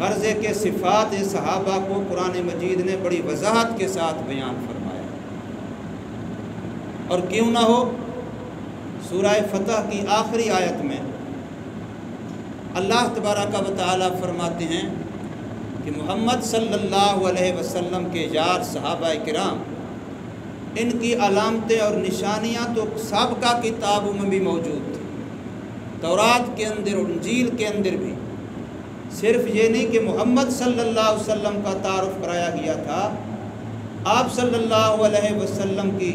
غرضے کے صفات صحابہ کو قرآن مجید نے بڑی وضاحت کے ساتھ بیان فرمایا۔ اور کیوں نہ ہو، سورہ فتح کی آخری آیت میں اللہ تبارک و تعالیٰ فرماتے ہیں کہ محمد صلی اللہ علیہ وسلم کے یار صحابہ کرام، ان کی علامتیں اور نشانیاں تو سابقہ کتابوں میں بھی موجود تھیں، تورات کے اندر اور انجیل کے اندر بھی۔ صرف یہ نہیں کہ محمد صلی اللہ علیہ وسلم کا تعارف کرایا گیا تھا، آپ صلی اللہ علیہ وسلم کی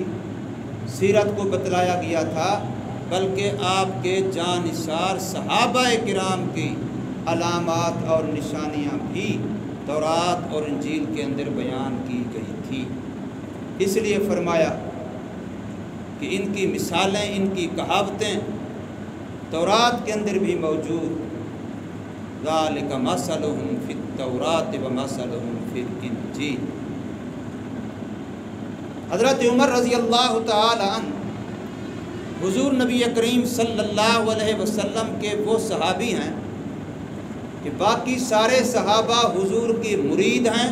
سیرت کو بتلایا گیا تھا، بلکہ آپ کے جانثار صحابہ کرام کی علامات اور نشانیاں بھی تورات اور انجیل کے اندر بیان کی گئی تھی۔ اس لیے فرمایا کہ ان کی مثالیں، ان کی کہاوتیں تورات کے اندر بھی موجود۔ ذالک مثلہم فی التوراۃ ومثلہم فی الانجیل۔ حضرت عمر رضی اللہ تعالی عنہ حضور نبی کریم صلی اللہ علیہ وسلم کے وہ صحابی ہیں کہ باقی سارے صحابہ حضور کی مرید ہیں،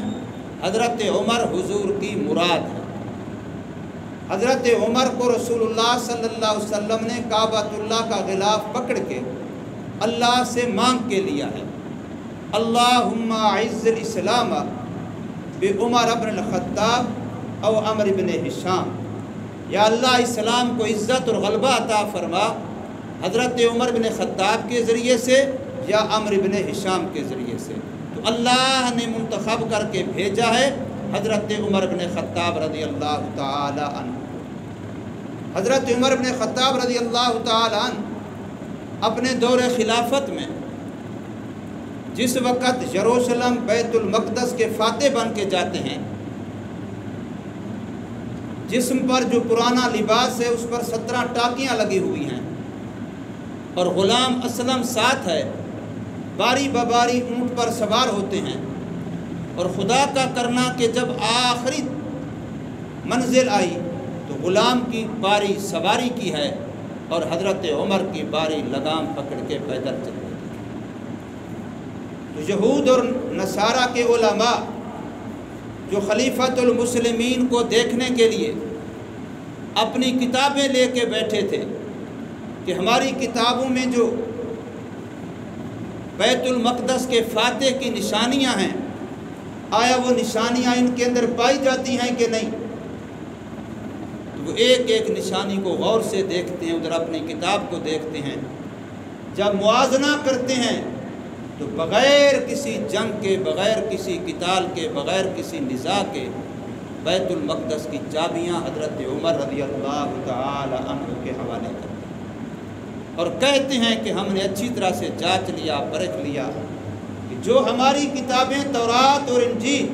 حضرت عمر حضور کی مراد ہے۔ حضرت عمر کو رسول اللہ صلی اللہ علیہ وسلم نے کعبۃ اللہ کا غلاف پکڑ کے اللہ سے مانگ کے لیا ہے، اللہم اعز الاسلام بعمر بن الخطاب او عمر بن ہشام، یا اللہ اسلام کو عزت اور غلبہ عطا فرما حضرت عمر بن خطاب کے ذریعے سے یا عمر بن ہشام کے ذریعے سے۔ تو اللہ نے منتخب کر کے بھیجا ہے حضرت عمر بن خطاب رضی اللہ تعالی عنہ۔ حضرت عمر بن خطاب رضی اللہ تعالی عنہ اپنے دور خلافت میں جس وقت یروشلم بیت المقدس کے فاتح بن کے جاتے ہیں، جسم پر جو پرانا لباس ہے اس پر 17 ٹاکیاں لگی ہوئی ہیں، اور غلام اسلم ساتھ ہے، باری بباری اونٹ پر سوار ہوتے ہیں، اور خدا کا کرنا کہ جب آخری منزل آئی تو غلام کی باری سواری کی ہے اور حضرت عمر کی باری لگام پکڑ کے پیدل چل رہی ہے۔ تو یہود اور نصارہ کے علماء جو خلیفۃ المسلمین کو دیکھنے کے لیے اپنی کتابیں لے کے بیٹھے تھے کہ ہماری کتابوں میں جو بیت المقدس کے فاتح کی نشانیاں ہیں، آیا وہ نشانیاں ان کے اندر پائی جاتی ہیں کہ نہیں؟ تو وہ ایک ایک نشانی کو غور سے دیکھتے ہیں، ادھر اپنی کتاب کو دیکھتے ہیں، جب موازنہ کرتے ہیں تو بغیر کسی جنگ کے، بغیر کسی قتال کے، بغیر کسی نزاع کے بیت المقدس کی چابیاں حضرت عمر رضی اللہ تعالی عنہ کے حوالے کرتے ہیں اور کہتے ہیں کہ ہم نے اچھی طرح سے جانچ لیا، پرکھ لیا کہ جو ہماری کتابیں تورات اور انجیل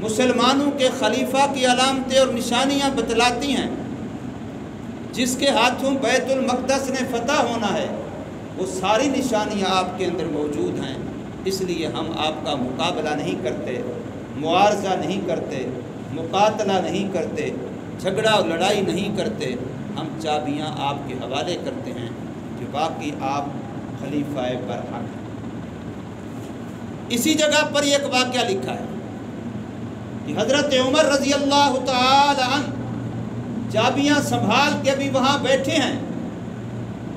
مسلمانوں کے خلیفہ کی علامتیں اور نشانیاں بتلاتی ہیں، جس کے ہاتھوں بیت المقدس نے فتح ہونا ہے، وہ ساری نشانیاں آپ کے اندر موجود ہیں۔ اس لیے ہم آپ کا مقابلہ نہیں کرتے، معارضہ نہیں کرتے، مقاتلہ نہیں کرتے، جھگڑا اور لڑائی نہیں کرتے، ہم چابیاں آپ کے حوالے کرتے ہیں کہ باقی آپ خلیفہ برحق ہیں۔ اسی جگہ پر ایک واقعہ لکھا ہے کہ حضرت عمر رضی اللہ تعالی عنہ چابیاں سنبھال کے ابھی وہاں بیٹھے ہیں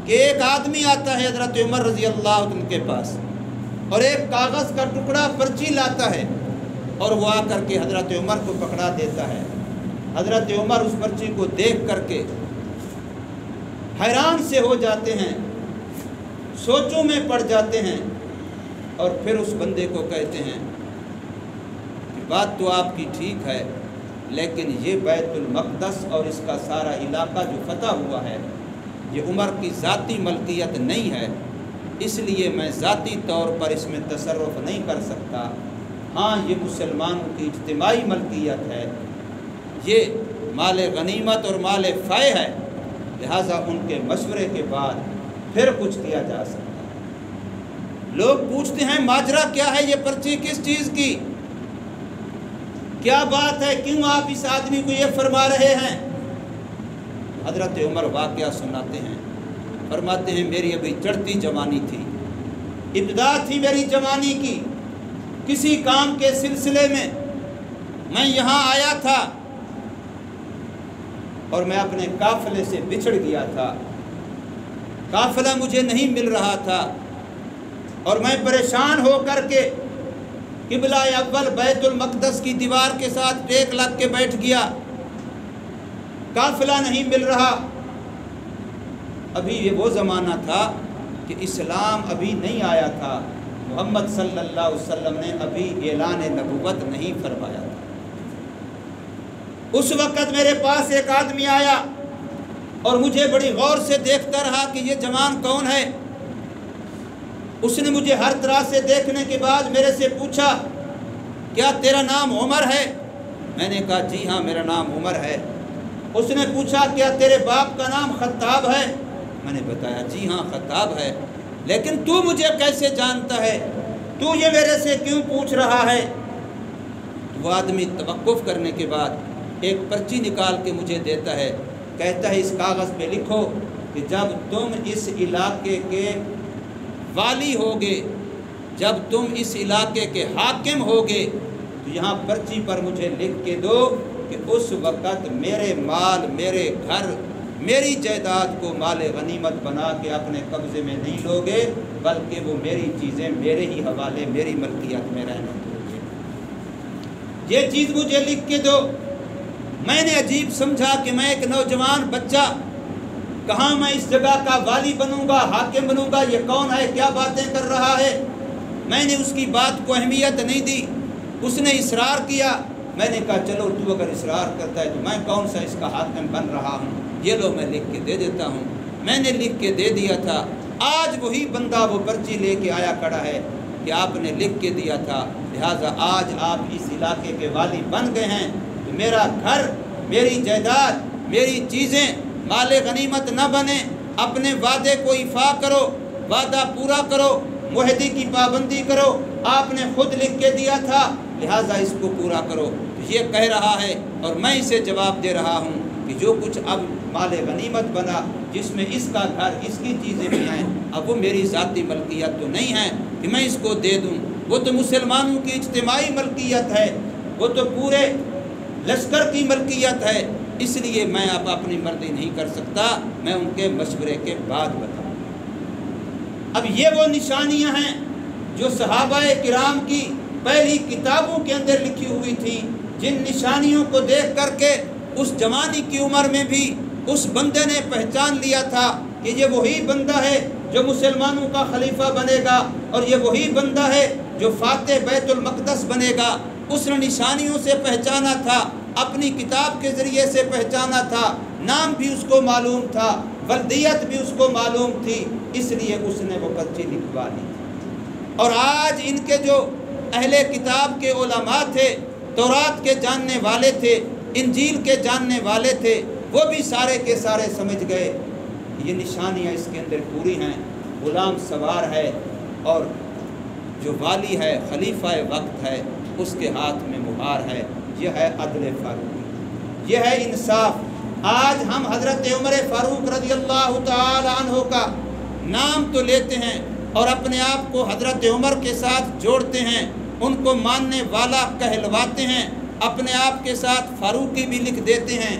کہ ایک آدمی آتا ہے حضرت عمر رضی اللہ عنہ کے پاس اور ایک کاغذ کا ٹکڑا پرچی لاتا ہے اور وہ آ کر کے حضرت عمر کو پکڑا دیتا ہے۔ حضرت عمر اس پرچی کو دیکھ کر کے حیران سے ہو جاتے ہیں، سوچوں میں پڑ جاتے ہیں، اور پھر اس بندے کو کہتے ہیں کہ بات تو آپ کی ٹھیک ہے، لیکن یہ بیت المقدس اور اس کا سارا علاقہ جو فتح ہوا ہے یہ عمر کی ذاتی ملکیت نہیں ہے، اس لیے میں ذاتی طور پر اس میں تصرف نہیں کر سکتا۔ ہاں یہ مسلمانوں کی اجتماعی ملکیت ہے، یہ مال غنیمت اور مال فائے ہے، لہٰذا ان کے مشورے کے بعد پھر کچھ کیا جا سکتا ہے۔ لوگ پوچھتے ہیں ماجرا کیا ہے، یہ پرچی کس چیز کی، کیا بات ہے، کیوں آپ اس آدمی کو یہ فرما رہے ہیں؟ حضرت عمر واقعہ سناتے ہیں، فرماتے ہیں میری ابھی چڑھتی جوانی تھی، ابتدا تھی میری جوانی کی، کسی کام کے سلسلے میں میں یہاں آیا تھا اور میں اپنے قافلے سے بچھڑ گیا تھا، قافلہ مجھے نہیں مل رہا تھا، اور میں پریشان ہو کر کے قبلہ اول بیت المقدس کی دیوار کے ساتھ ٹیک لگ کے بیٹھ گیا، قافلہ نہیں مل رہا۔ ابھی یہ وہ زمانہ تھا کہ اسلام ابھی نہیں آیا تھا، محمد صلی اللہ علیہ وسلم نے ابھی اعلان نبوت نہیں فرمایا تھا۔ اس وقت میرے پاس ایک آدمی آیا اور مجھے بڑی غور سے دیکھتا رہا کہ یہ جوان کون ہے۔ اس نے مجھے ہر طرح سے دیکھنے کے بعد میرے سے پوچھا، کیا تیرا نام عمر ہے؟ میں نے کہا جی ہاں میرا نام عمر ہے۔ اس نے پوچھا کیا تیرے باپ کا نام خطاب ہے؟ میں نے بتایا جی ہاں خطاب ہے، لیکن تو مجھے کیسے جانتا ہے؟ تو یہ میرے سے کیوں پوچھ رہا ہے؟ وہ آدمی توقف کرنے کے بعد ایک پرچی نکال کے مجھے دیتا ہے، کہتا ہے اس کاغذ پہ لکھو کہ جب تم اس علاقے کے والی ہوگے، جب تم اس علاقے کے حاکم ہوگے تو یہاں پرچی پر مجھے لکھ کے دو کہ اس وقت میرے مال، میرے گھر، میری جائیداد کو مال غنیمت بنا کے اپنے قبضے میں نہیں لوگے، بلکہ وہ میری چیزیں میرے ہی حوالے، میری ملکیت میں رہنے دو گے۔ یہ چیز مجھے لکھ کے دو۔ میں نے عجیب سمجھا کہ میں ایک نوجوان بچہ، کہاں میں اس جگہ کا والی بنوں گا، حاکم بنوں گا، یہ کون ہے، کیا باتیں کر رہا ہے؟ میں نے اس کی بات کو اہمیت نہیں دی۔ اس نے اصرار کیا، میں نے کہا چلو تو اگر اصرار کرتا ہے تو میں کون سا اس کا حاکم بن رہا ہوں، یہ لو میں لکھ کے دے دیتا ہوں۔ میں نے لکھ کے دے دیا تھا۔ آج وہی بندہ وہ پرچی لے کے آیا کھڑا ہے کہ آپ نے لکھ کے دیا تھا، لہٰذا آج آپ اس علاقے کے والی بن گئے ہیں، تو میرا گھر، میری جائیداد، میری چیزیں مال غنیمت نہ بنے۔ اپنے وعدے کو ایفا کرو، وعدہ پورا کرو، معاہدے کی پابندی کرو، آپ نے خود لکھ کے دیا تھا، لہٰذا اس کو پورا کرو۔ تو یہ کہہ رہا ہے اور میں اسے جواب دے رہا ہوں کہ جو کچھ اب مال غنیمت بنا، جس میں اس کا گھر، اس کی چیزیں بھی ہیں، اب وہ میری ذاتی ملکیت تو نہیں ہے کہ میں اس کو دے دوں، وہ تو مسلمانوں کی اجتماعی ملکیت ہے، وہ تو پورے لشکر کی ملکیت ہے، اس لیے میں اب اپنی مرضی نہیں کر سکتا، میں ان کے مشورے کے بعد بتاؤں۔ اب یہ وہ نشانیاں ہیں جو صحابہ کرام کی پہلی کتابوں کے اندر لکھی ہوئی تھی، جن نشانیوں کو دیکھ کر کے اس جوانی کی عمر میں بھی اس بندے نے پہچان لیا تھا کہ یہ وہی بندہ ہے جو مسلمانوں کا خلیفہ بنے گا، اور یہ وہی بندہ ہے جو فاتح بیت المقدس بنے گا۔ اس نے نشانیوں سے پہچانا تھا، اپنی کتاب کے ذریعے سے پہچانا تھا، نام بھی اس کو معلوم تھا، ولدیت بھی اس کو معلوم تھی، اس لیے اس نے وہ پرچی لکھوا لی۔ اور آج ان کے جو اہل کتاب کے علماء تھے، تورات کے جاننے والے تھے، انجیل کے جاننے والے تھے، وہ بھی سارے کے سارے سمجھ گئے یہ نشانیاں اس کے اندر پوری ہیں۔ غلام سوار ہے اور جو والی ہے، خلیفہ وقت ہے، اس کے ہاتھ میں مہار ہے۔ یہ ہے عدل فاروقی، یہ ہے انصاف۔ آج ہم حضرت عمر فاروق رضی اللہ تعالی عنہ کا نام تو لیتے ہیں اور اپنے آپ کو حضرت عمر کے ساتھ جوڑتے ہیں، ان کو ماننے والا کہلواتے ہیں، اپنے آپ کے ساتھ فاروقی بھی لکھ دیتے ہیں،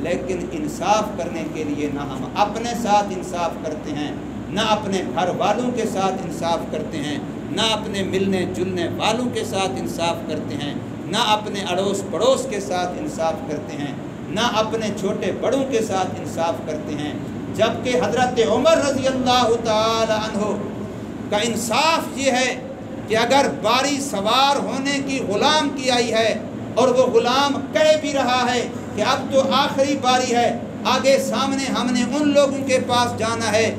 لیکن انصاف کرنے کے لیے نہ ہم اپنے ساتھ انصاف کرتے ہیں، نہ اپنے گھر والوں کے ساتھ انصاف کرتے ہیں، نہ اپنے ملنے جلنے والوں کے ساتھ انصاف کرتے ہیں، نہ اپنے اڑوس پڑوس کے ساتھ انصاف کرتے ہیں، نہ اپنے چھوٹے بڑوں کے ساتھ انصاف کرتے ہیں۔ جبکہ حضرت عمر رضی اللہ تعالی عنہ کا انصاف یہ ہے کہ اگر باری سوار ہونے کی غلام کی آئی ہے اور وہ غلام کہہ بھی رہا ہے کہ اب تو آخری باری ہے، آگے سامنے ہم نے ان لوگوں کے پاس جانا ہے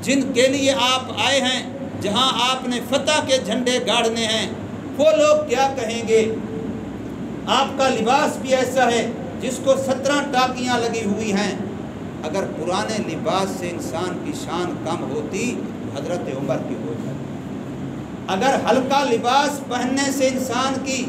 جن کے لیے آپ آئے ہیں، جہاں آپ نے فتح کے جھنڈے گاڑنے ہیں، وہ لوگ کیا کہیں گے؟ آپ کا لباس بھی ایسا ہے جس کو 17 ٹاکیاں لگی ہوئی ہیں۔ اگر پرانے لباس سے انسان کی شان کم ہوتی تو حضرت عمر کی ہو جاتی۔ اگر ہلکا لباس پہننے سے انسان کی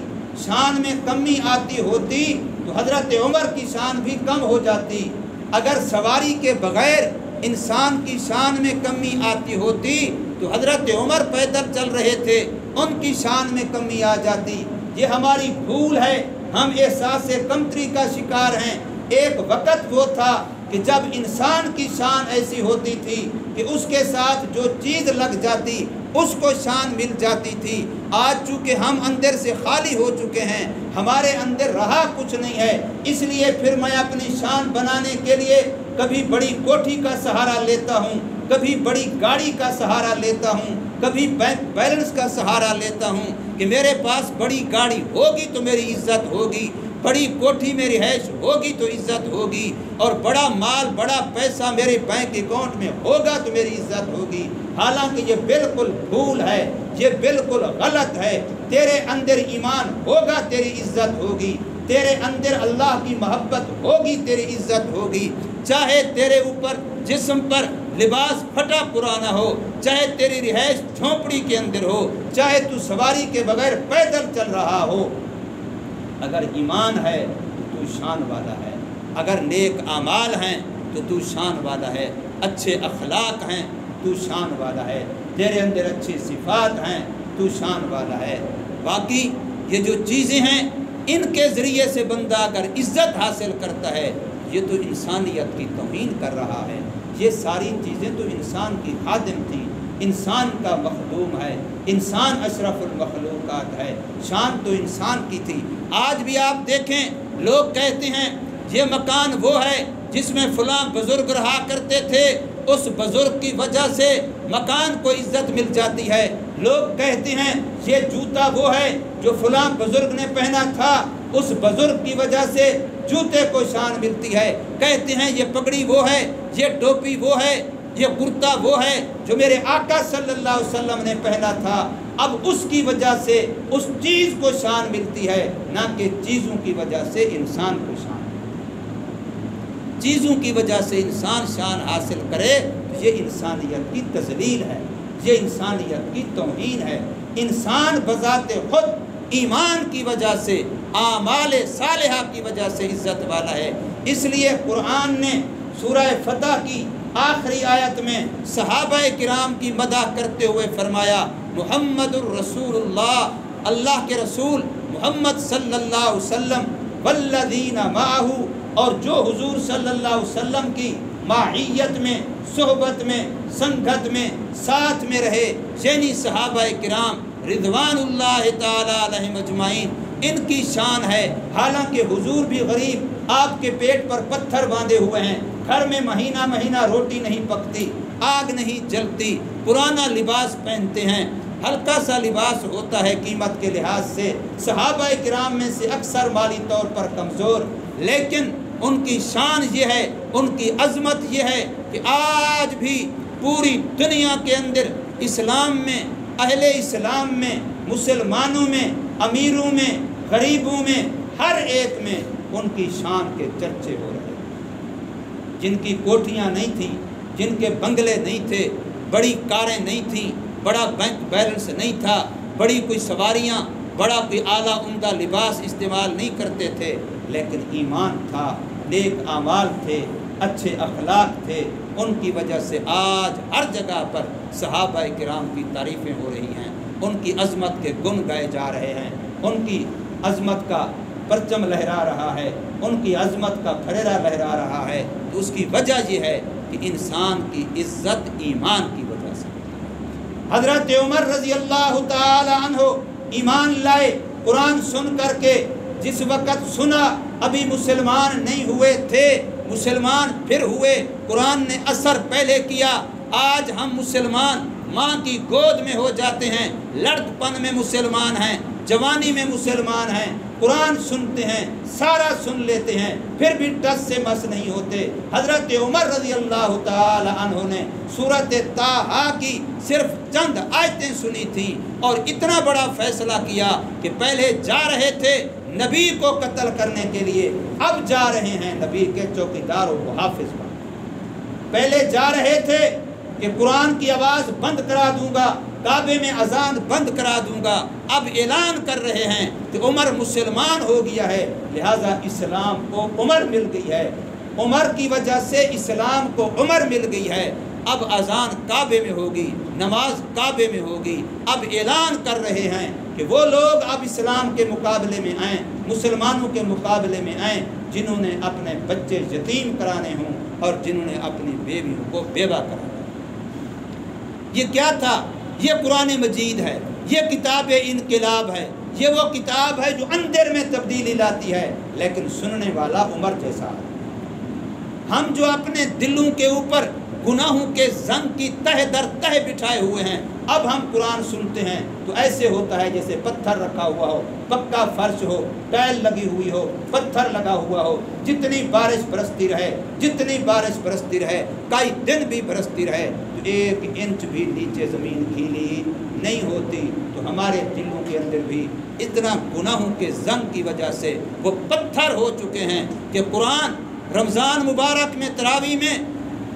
شان میں کمی آتی ہوتی تو حضرت عمر کی شان بھی کم ہو جاتی۔ اگر سواری کے بغیر انسان کی شان میں کمی آتی ہوتی تو حضرت عمر پیدل چل رہے تھے، ان کی شان میں کمی آ جاتی۔ یہ ہماری بھول ہے، ہم احساس کمتری کا شکار ہیں۔ ایک وقت وہ تھا کہ جب انسان کی شان ایسی ہوتی تھی کہ اس کے ساتھ جو چیز لگ جاتی اس کو شان مل جاتی تھی۔ آج چونکہ ہم اندر سے خالی ہو چکے ہیں، ہمارے اندر رہا کچھ نہیں ہے، اس لیے پھر میں اپنی شان بنانے کے لیے کبھی بڑی کوٹھی کا سہارا لیتا ہوں، کبھی بڑی گاڑی کا سہارا لیتا ہوں، کبھی بینک بیلنس کا سہارا لیتا ہوں کہ میرے پاس بڑی گاڑی ہوگی تو میری عزت ہوگی، بڑی کوٹھی میں رہائش ہوگی تو عزت ہوگی، اور بڑا مال بڑا پیسہ میرے بینک اکاؤنٹ میں ہوگا تو میری عزت ہوگی۔ حالانکہ یہ بالکل بھول ہے، یہ بالکل غلط ہے۔ تیرے اندر ایمان ہوگا تیری عزت ہوگی، تیرے اندر اللہ کی محبت ہوگی تیری عزت ہوگی۔ چاہے تیرے اوپر جسم پر لباس پھٹا پرانا ہو، چاہے تیری رہائش جھونپڑی کے اندر ہو، چاہے تو سواری کے بغیر پیدل چل رہا ہو، اگر ایمان ہے تو شان والا ہے، اگر نیک اعمال ہیں تو شان والا ہے، اچھے اخلاق ہیں تو شان والا ہے، تیرے اندر اچھی صفات ہیں تو شان والا ہے۔ باقی یہ جو چیزیں ہیں ان کے ذریعے سے بندہ اگر عزت حاصل کرتا ہے یہ تو انسانیت کی توہین کر رہا ہے۔ یہ ساری چیزیں تو انسان کی خادم تھیں، انسان کا مخدوم ہے، انسان اشرف المخلوقات ہے، شان تو انسان کی تھی۔ آج بھی آپ دیکھیں لوگ کہتے ہیں یہ مکان وہ ہے جس میں فلاں بزرگ رہا کرتے تھے، اس بزرگ کی وجہ سے مکان کو عزت مل جاتی ہے۔ لوگ کہتے ہیں یہ جوتا وہ ہے جو فلاں بزرگ نے پہنا تھا، اس بزرگ کی وجہ سے جوتے کو شان ملتی ہے۔ کہتے ہیں یہ پگڑی وہ ہے، یہ ٹوپی وہ ہے، یہ کرتا وہ ہے جو میرے آقا صلی اللہ علیہ وسلم نے پہنا تھا، اب اس کی وجہ سے اس چیز کو شان ملتی ہے، نہ کہ چیزوں کی وجہ سے انسان کو شان۔ چیزوں کی وجہ سے انسان شان حاصل کرے تو یہ انسانیت کی تذلیل ہے، یہ انسانیت کی توہین ہے۔ انسان بذات خود ایمان کی وجہ سے، اعمال صالحہ کی وجہ سے عزت والا ہے۔ اس لیے قرآن نے سورہ فتح کی آخری آیت میں صحابہ کرام کی مدح کرتے ہوئے فرمایا محمد الرسول اللہ، اللہ کے رسول محمد صلی اللہ علیہ وسلم، والذین معہ، اور جو حضور صلی اللہ علیہ وسلم کی معیت میں، صحبت میں، سنگت میں، ساتھ میں رہے، یعنی صحابہ کرام رضوان اللہ تعالی علیہم اجمعین، ان کی شان ہے۔ حالانکہ حضور بھی غریب، آپ کے پیٹ پر پتھر باندھے ہوئے ہیں، گھر میں مہینہ مہینہ روٹی نہیں پکتی، آگ نہیں جلتی، پرانا لباس پہنتے ہیں، ہلکا سا لباس ہوتا ہے قیمت کے لحاظ سے، صحابہ کرام میں سے اکثر مالی طور پر کمزور، لیکن ان کی شان یہ ہے، ان کی عظمت یہ ہے کہ آج بھی پوری دنیا کے اندر اسلام میں، اہل اسلام میں، مسلمانوں میں، امیروں میں، غریبوں میں، ہر ایک میں ان کی شان کے چرچے ہو رہے ہیں۔ جن کی کوٹھیاں نہیں تھیں، جن کے بنگلے نہیں تھے، بڑی کاریں نہیں تھیں، بڑا بینک بیلنس نہیں تھا، بڑی کوئی سواریاں، بڑا کوئی اعلیٰ عمدہ لباس استعمال نہیں کرتے تھے، لیکن ایمان تھا، نیک اعمال تھے، اچھے اخلاق تھے، ان کی وجہ سے آج ہر جگہ پر صحابہ کرام کی تعریفیں ہو رہی ہیں، ان کی عظمت کے گن گائے جا رہے ہیں، ان کی عظمت کا پرچم لہرا رہا ہے، ان کی عظمت کا پھریرا لہرا رہا ہے۔ تو اس کی وجہ یہ ہے کہ انسان کی عزت ایمان کی وجہ سے۔ حضرت عمر رضی اللہ تعالی عنہ ایمان لائے، قرآن سن کر کے، جس وقت سنا ابھی مسلمان نہیں ہوئے تھے، مسلمان پھر ہوئے، قرآن نے اثر پہلے کیا۔ آج ہم مسلمان ماں کی گود میں ہو جاتے ہیں، لڑکپن میں مسلمان ہیں، جوانی میں مسلمان ہیں، قرآن سنتے ہیں، سارا سن لیتے ہیں، پھر بھی ٹس سے مس نہیں ہوتے۔ حضرت عمر رضی اللہ تعالی عنہ نے سورۃ طٰہٰ کی صرف چند آیتیں سنی تھیں اور اتنا بڑا فیصلہ کیا کہ پہلے جا رہے تھے نبی کو قتل کرنے کے لیے، اب جا رہے ہیں نبی کے چوکیدار و محافظ پر۔ پہلے جا رہے تھے کہ قرآن کی آواز بند کرا دوں گا، کعبے میں اذان بند کرا دوں گا، اب اعلان کر رہے ہیں کہ عمر مسلمان ہو گیا ہے، لہٰذا اسلام کو عمر مل گئی ہے، عمر کی وجہ سے اسلام کو عمر مل گئی ہے۔ اب اذان کعبے میں ہوگی، نماز کعبے میں ہوگی۔ اب اعلان کر رہے ہیں کہ وہ لوگ اب اسلام کے مقابلے میں آئیں، مسلمانوں کے مقابلے میں آئیں جنہوں نے اپنے بچے یتیم کرانے ہوں اور جنہوں نے اپنی بیویوں کو بیوہ کرانا۔ یہ کیا تھا؟ یہ قرآن مجید ہے، یہ کتاب انقلاب ہے، یہ وہ کتاب ہے جو اندر میں تبدیلی لاتی ہے، لیکن سننے والا عمر جیسا ہے۔ ہم جو اپنے دلوں کے اوپر گناہوں کے زنگ کی تہ در تہ بٹھائے ہوئے ہیں، اب ہم قرآن سنتے ہیں تو ایسے ہوتا ہے جیسے پتھر رکھا ہوا ہو، پکا فرش ہو، ٹائل لگی ہوئی ہو، پتھر لگا ہوا ہو، جتنی بارش برستی رہے، جتنی بارش برستی رہے، کئی دن بھی برستی رہے تو 1 انچ بھی نیچے زمین گیلی نہیں ہوتی۔ تو ہمارے دلوں کے اندر بھی اتنا گناہوں کے زنگ کی وجہ سے وہ پتھر ہو چکے ہیں کہ قرآن رمضان مبارک میں تراویح میں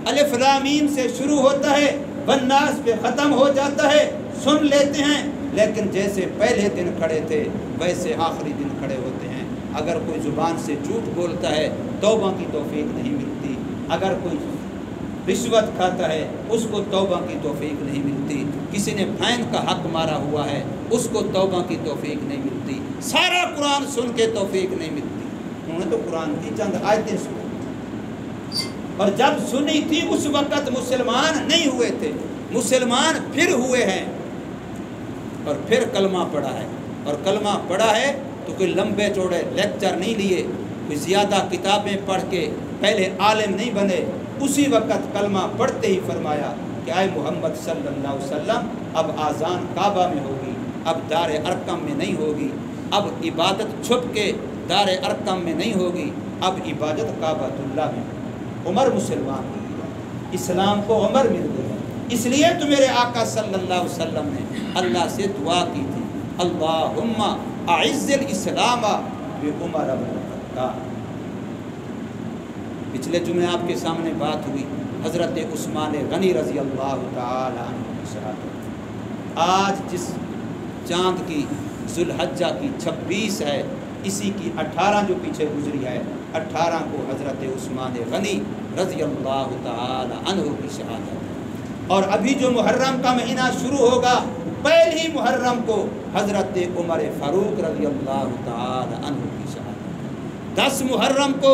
الف لام میم سے شروع ہوتا ہے، والناس پہ ختم ہو جاتا ہے، سن لیتے ہیں، لیکن جیسے پہلے دن کھڑے تھے ویسے آخری دن کھڑے ہوتے ہیں۔ اگر کوئی زبان سے جھوٹ بولتا ہے توبہ کی توفیق نہیں ملتی، اگر کوئی رشوت کھاتا ہے اس کو توبہ کی توفیق نہیں ملتی، کسی نے بہن کا حق مارا ہوا ہے اس کو توبہ کی توفیق نہیں ملتی، سارا قرآن سن کے توفیق نہیں ملتی۔ انہوں نے تو قرآن کی چند آیتیں سنی، اور جب سنی تھی اس وقت مسلمان نہیں ہوئے تھے، مسلمان پھر ہوئے ہیں اور پھر کلمہ پڑھا ہے، اور کلمہ پڑھا ہے تو کوئی لمبے چوڑے لیکچر نہیں لیے، کوئی زیادہ کتابیں پڑھ کے پہلے عالم نہیں بنے، اسی وقت کلمہ پڑھتے ہی فرمایا کہ اے محمد صلی اللہ علیہ وسلم اب آذان کعبہ میں ہوگی، اب دار ارقم میں نہیں ہوگی، اب عبادت چھپ کے دار ارقم میں نہیں ہوگی، اب عبادت کعبۃ اللہ میں ہوگی۔ عمر مسلمان ہو گیا، اسلام کو عمر مل گیا، اس لیے تو میرے آقا صلی اللہ علیہ وسلم نے اللہ سے دعا کی تھی، اللہم اعز الاسلام بعمر بن الخطاب۔ پچھلے جمعے آپ کے سامنے بات ہوئی حضرت عثمان غنی رضی اللہ تعالی عنہ کی شہادت۔ آج جس چاند کی ذوالحجہ کی 26 ہے، اسی کی 18 جو پیچھے گزری ہے، 18 کو حضرت عثمان غنی رضی اللہ تعالی عنہ کی شہادت ہے۔ اور ابھی جو محرم کا مہینہ شروع ہوگا، پہلی محرم کو حضرت عمر فاروق رضی اللہ تعالی عنہ کی شہادت ہے۔ 10 محرم کو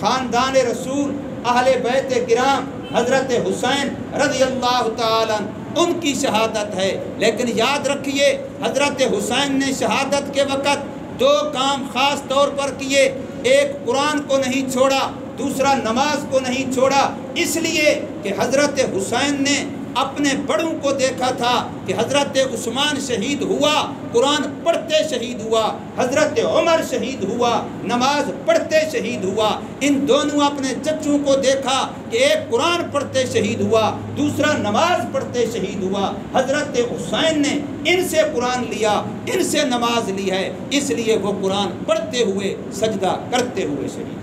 خاندان رسول اہل بیت کرام حضرت حسین رضی اللہ تعالی عنہ ان کی شہادت ہے۔ لیکن یاد رکھیے حضرت حسین نے شہادت کے وقت 2 کام خاص طور پر کیے، ایک قرآن کو نہیں چھوڑا، دوسرا نماز کو نہیں چھوڑا، اس لیے کہ حضرت حسین نے اپنے بڑوں کو دیکھا تھا کہ حضرت عثمان شہید ہوا، قرآن پڑھتے شہید ہوا، حضرت عمر شہید ہوا، نماز پڑھتے شہید ہوا۔ ان دونوں اپنے چچوں کو دیکھا کہ ایک قرآن پڑھتے شہید ہوا، دوسرا نماز پڑھتے شہید ہوا۔ حضرت حسین نے ان سے قرآن لیا، ان سے نماز لی ہے، اس لیے وہ قرآن پڑھتے ہوئے سجدہ کرتے ہوئے شہید۔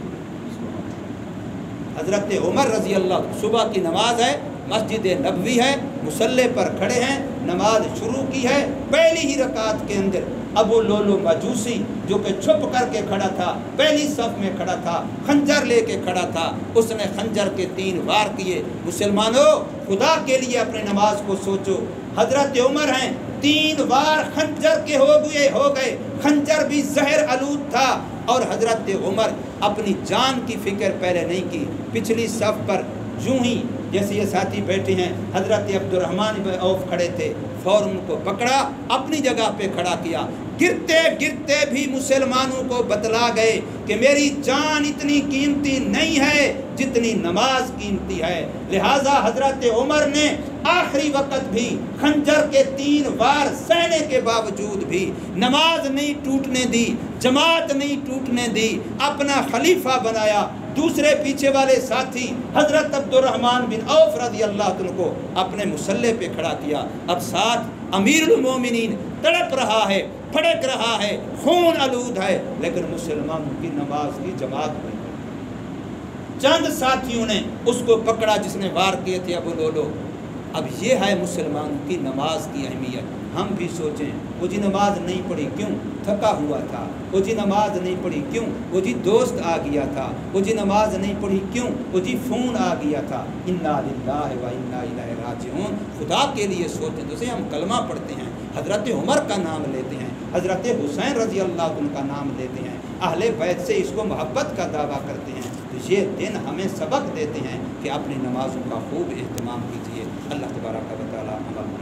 حضرت عمر رضی اللہ، صبح کی نماز ہے، مسجد نبوی ہے، مصلی پر کھڑے ہیں، نماز شروع کی ہے، پہلی ہی رکعت کے اندر ابو لولو مجوسی جو کہ چھپ کر کے کھڑا تھا، پہلی صف میں کھڑا تھا، خنجر لے کے کھڑا تھا، اس نے خنجر کے 3 وار کیے۔ مسلمانوں خدا کے لیے اپنے نماز کو سوچو، حضرت عمر ہیں، 3 وار خنجر کے ہو گئے، خنجر بھی زہر آلود تھا، اور حضرت عمر اپنی جان کی فکر پہلے نہیں کی۔ پچھلی صف پر یوں ہی جیسے یہ ساتھی بیٹھے ہیں، حضرت عبد الرحمن بن عوف کھڑے تھے، فوراً ان کو پکڑا، اپنی جگہ پہ کھڑا کیا، گرتے گرتے بھی مسلمانوں کو بتلا گئے کہ میری جان اتنی قیمتی نہیں ہے جتنی نماز قیمتی ہے۔ لہٰذا حضرت عمر نے آخری وقت بھی خنجر کے 3 وار سہنے کے باوجود بھی نماز نہیں ٹوٹنے دی، جماعت نہیں ٹوٹنے دی، اپنا خلیفہ بنایا۔ دوسرے پیچھے والے ساتھی حضرت عبد الرحمن بن عوف رضی اللہ عنہ کو اپنے مصلی پہ کھڑا کیا۔ اب ساتھ امیر المومنین تڑپ رہا ہے، پھڑک رہا ہے، خون آلود ہے، لیکن مسلمانوں کی نماز کی جماعت ہوئی۔ چند ساتھیوں نے اس کو پکڑا جس نے وار کیے تھے ابو لولو، اب یہ ہے مسلمانوں کی نماز کی اہمیت۔ ہم بھی سوچیں، وہ جی نماز نہیں پڑھی کیوں؟ تھکا ہوا تھا۔ وہ جی نماز نہیں پڑھی کیوں؟ وہ جی دوست آ گیا تھا۔ وہ جی نماز نہیں پڑھی کیوں؟ وہ جی فون آ گیا تھا۔ انا للہ و انا الیہ راجعون۔ خدا کے لیے سوچیں، جیسے ہم کلمہ پڑھتے ہیں، حضرت عمر کا نام لیتے ہیں، حضرت حسین رضی اللہ عنہ کا نام لیتے ہیں، اہل بیت سے اس کو محبت کا دعویٰ کرتے ہیں، تو یہ دن ہمیں سبق دیتے ہیں کہ اپنی نمازوں کا خوب اہتمام کیجیے۔ اللہ تبارک و تعالی عمل